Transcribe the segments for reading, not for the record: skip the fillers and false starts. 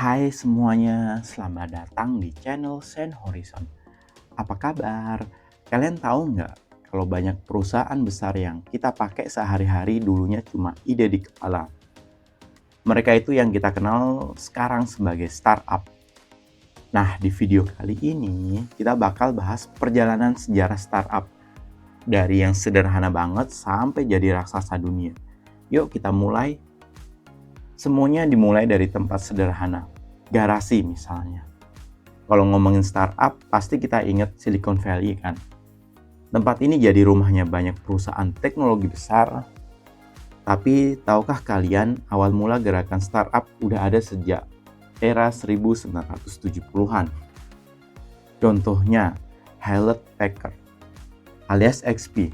Hai semuanya, selamat datang di channel Sen Horizon. Apa kabar? Kalian tahu nggak kalau banyak perusahaan besar yang kita pakai sehari-hari dulunya cuma ide di kepala. Mereka itu yang kita kenal sekarang sebagai startup. Nah, di video kali ini kita bakal bahas perjalanan sejarah startup dari yang sederhana banget sampai jadi raksasa dunia. Yuk kita mulai. Semuanya dimulai dari tempat sederhana, garasi misalnya. Kalau ngomongin startup, pasti kita ingat Silicon Valley kan. Tempat ini jadi rumahnya banyak perusahaan teknologi besar. Tapi tahukah kalian awal mula gerakan startup udah ada sejak era 1970-an. Contohnya Hewlett Packard alias XP.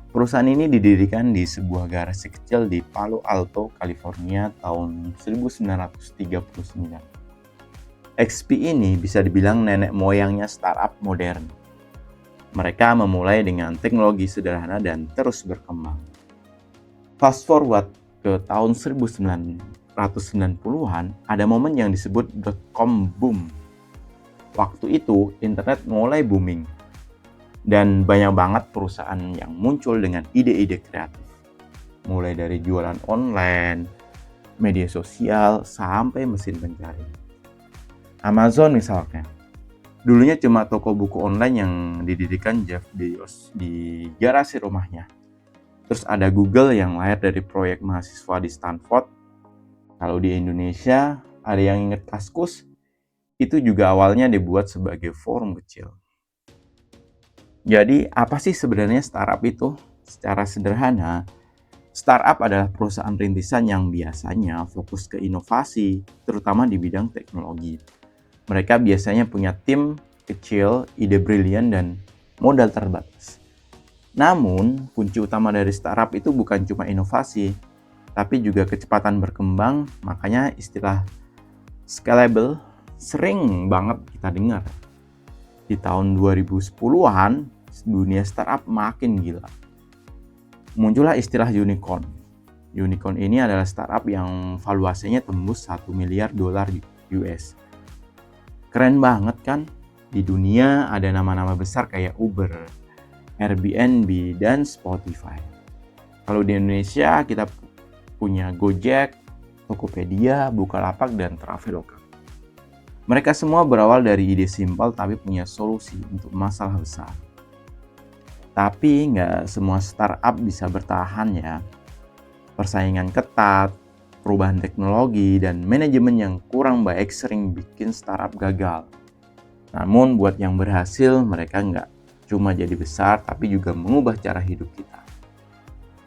Perusahaan ini didirikan di sebuah garasi kecil di Palo Alto, California tahun 1939. XP ini bisa dibilang nenek moyangnya startup modern. Mereka memulai dengan teknologi sederhana dan terus berkembang. Fast forward ke tahun 1990-an, ada momen yang disebut dot-com boom. Waktu itu, internet mulai booming. Dan banyak banget perusahaan yang muncul dengan ide-ide kreatif. Mulai dari jualan online, media sosial, sampai mesin pencari. Amazon misalnya. Dulunya cuma toko buku online yang didirikan Jeff Bezos di garasi rumahnya. Terus ada Google yang lahir dari proyek mahasiswa di Stanford. Kalau di Indonesia, ada yang ingat Kaskus, itu juga awalnya dibuat sebagai forum kecil. Jadi, apa sih sebenarnya startup itu? Secara sederhana, startup adalah perusahaan rintisan yang biasanya fokus ke inovasi, terutama di bidang teknologi. Mereka biasanya punya tim kecil, ide brilian, dan modal terbatas. Namun, kunci utama dari startup itu bukan cuma inovasi, tapi juga kecepatan berkembang. Makanya istilah scalable sering banget kita dengar. Di tahun 2010-an, dunia startup makin gila. Muncullah istilah unicorn. Unicorn ini adalah startup yang valuasinya tembus 1 miliar dolar US. Keren banget kan? Di dunia ada nama-nama besar kayak Uber, Airbnb, dan Spotify. Kalau di Indonesia kita punya Gojek, Tokopedia, Bukalapak, dan Traveloka. Mereka semua berawal dari ide simpel tapi punya solusi untuk masalah besar. Tapi nggak semua startup bisa bertahan ya. Persaingan ketat, perubahan teknologi, dan manajemen yang kurang baik sering bikin startup gagal. Namun buat yang berhasil, mereka nggak cuma jadi besar, tapi juga mengubah cara hidup kita.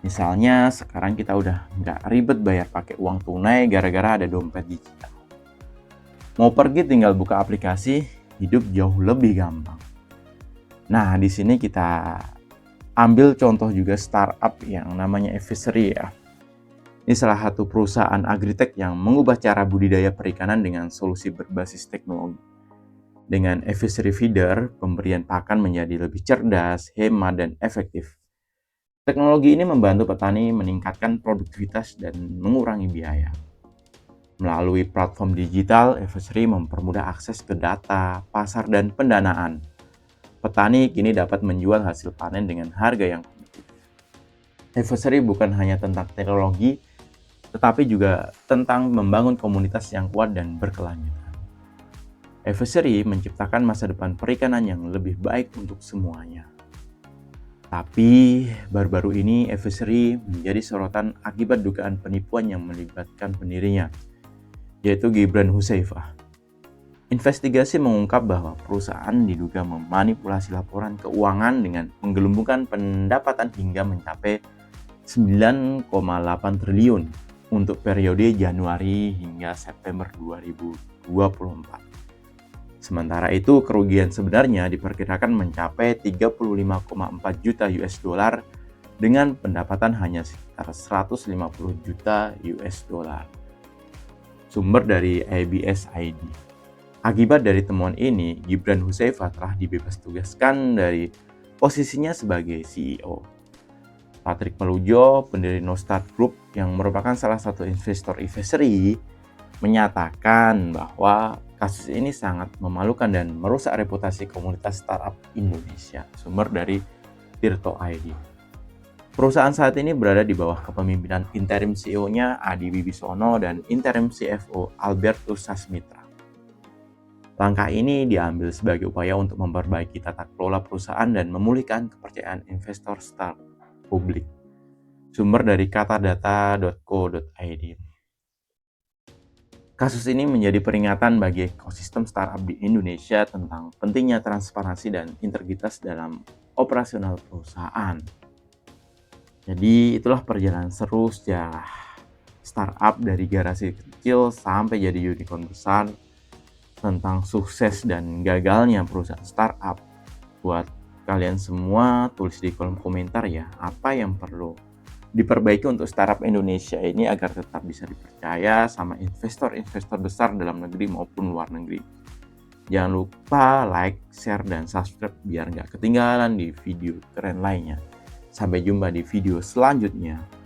Misalnya sekarang kita udah nggak ribet bayar pakai uang tunai gara-gara ada dompet digital. Mau pergi tinggal buka aplikasi, hidup jauh lebih gampang. Nah, di sini kita ambil contoh juga startup yang namanya Evisery ya. Ini salah satu perusahaan agritech yang mengubah cara budidaya perikanan dengan solusi berbasis teknologi. Dengan Evisery Feeder, pemberian pakan menjadi lebih cerdas, hemat, dan efektif. Teknologi ini membantu petani meningkatkan produktivitas dan mengurangi biaya. Melalui platform digital, Evisery mempermudah akses ke data, pasar, dan pendanaan. Petani kini dapat menjual hasil panen dengan harga yang kompetitif. Evisery bukan hanya tentang teknologi, tetapi juga tentang membangun komunitas yang kuat dan berkelanjutan. Evisery menciptakan masa depan perikanan yang lebih baik untuk semuanya. Tapi baru-baru ini Evisery menjadi sorotan akibat dugaan penipuan yang melibatkan pendirinya, yaitu Gibran Huseifah. Investigasi mengungkap bahwa perusahaan diduga memanipulasi laporan keuangan dengan menggelembungkan pendapatan hingga mencapai 9,8 triliun untuk periode Januari hingga September 2024. Sementara itu, kerugian sebenarnya diperkirakan mencapai 35,4 juta US dollar dengan pendapatan hanya sekitar 150 juta US dollar. Sumber dari ABS ID. Akibat dari temuan ini, Gibran Huseifah telah dibebas tugaskan dari posisinya sebagai CEO. Patrick Melujo, pendiri No Start Group yang merupakan salah satu investor Evisery, menyatakan bahwa kasus ini sangat memalukan dan merusak reputasi komunitas startup Indonesia. Sumber dari Tirto ID. Perusahaan saat ini berada di bawah kepemimpinan interim CEO-nya Adi Wibisono dan interim CFO Albertus Sasmitra. Langkah ini diambil sebagai upaya untuk memperbaiki tata kelola perusahaan dan memulihkan kepercayaan investor startup publik. Sumber dari katadata.co.id. Kasus ini menjadi peringatan bagi ekosistem startup di Indonesia tentang pentingnya transparansi dan integritas dalam operasional perusahaan. Jadi itulah perjalanan seru sejarah startup dari garasi kecil sampai jadi unicorn besar, tentang sukses dan gagalnya perusahaan startup. Buat kalian semua, tulis di kolom komentar ya, apa yang perlu diperbaiki untuk startup Indonesia ini agar tetap bisa dipercaya sama investor-investor besar dalam negeri maupun luar negeri. Jangan lupa like, share, dan subscribe biar nggak ketinggalan di video keren lainnya. Sampai jumpa di video selanjutnya.